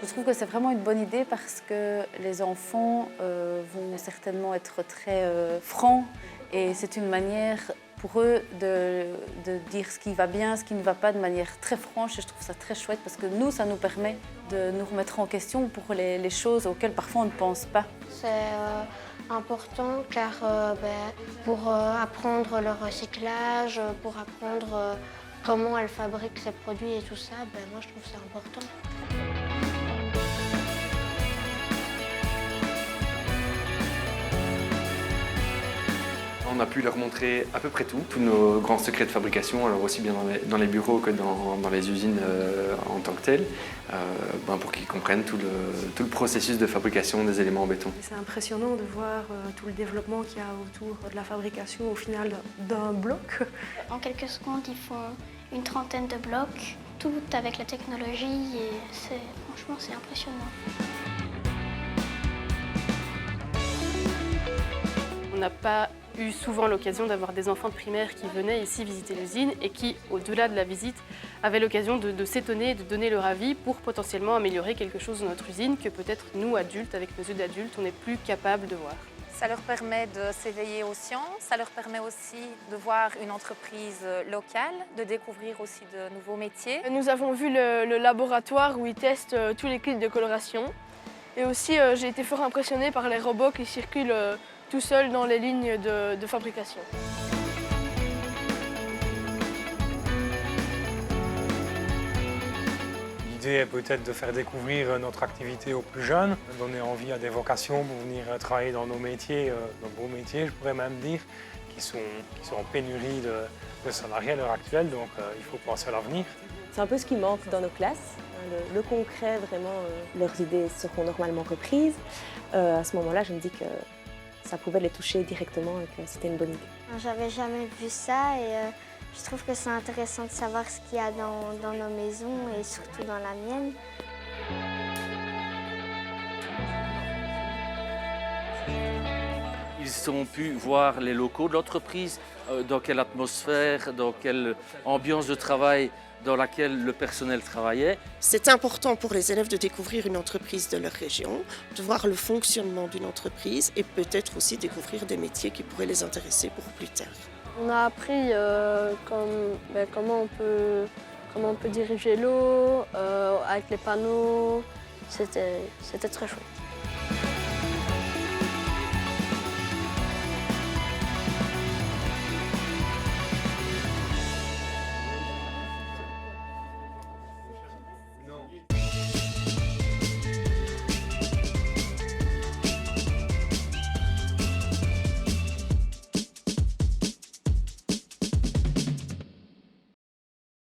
Je trouve que c'est vraiment une bonne idée parce que les enfants vont certainement être très francs et c'est une manière pour eux de dire ce qui va bien, ce qui ne va pas de manière très franche et je trouve ça très chouette parce que nous, ça nous permet de nous remettre en question pour les choses auxquelles parfois on ne pense pas. C'est important car pour apprendre le recyclage, pour apprendre comment elle fabrique ses produits et tout ça, moi je trouve ça important. On a pu leur montrer à peu près tout, tous nos grands secrets de fabrication, alors aussi bien dans les bureaux que dans les usines en tant que telles, pour qu'ils comprennent tout le processus de fabrication des éléments en béton. C'est impressionnant de voir tout le développement qu'il y a autour de la fabrication au final d'un bloc. En quelques secondes, ils font une trentaine de blocs, tout avec la technologie et franchement c'est impressionnant. On n'a pas eu souvent l'occasion d'avoir des enfants de primaire qui venaient ici visiter l'usine et qui, au-delà de la visite, avaient l'occasion de s'étonner et de donner leur avis pour potentiellement améliorer quelque chose dans notre usine que peut-être nous, adultes, avec nos yeux d'adultes, on n'est plus capable de voir. Ça leur permet de s'éveiller aux sciences, ça leur permet aussi de voir une entreprise locale, de découvrir aussi de nouveaux métiers. Nous avons vu le laboratoire où ils testent tous les kits de coloration. Et aussi, j'ai été fort impressionnée par les robots qui circulent tout seuls dans les lignes de fabrication. L'idée est peut-être de faire découvrir notre activité aux plus jeunes, donner envie à des vocations pour venir travailler dans nos métiers, nos beaux métiers, je pourrais même dire, qui sont en pénurie de salariés à l'heure actuelle, donc il faut penser à l'avenir. C'est un peu ce qui manque dans nos classes, le concret, vraiment, leurs idées seront normalement reprises. À ce moment-là, je me dis que ça pouvait les toucher directement et que c'était une bonne idée. J'avais jamais vu ça et je trouve que c'est intéressant de savoir ce qu'il y a dans nos maisons et surtout dans la mienne. Ils ont pu voir les locaux de l'entreprise, dans quelle atmosphère, dans quelle ambiance de travail dans laquelle le personnel travaillait. C'est important pour les élèves de découvrir une entreprise de leur région, de voir le fonctionnement d'une entreprise et peut-être aussi découvrir des métiers qui pourraient les intéresser pour plus tard. On a appris comment on peut diriger l'eau avec les panneaux. C'était très chouette.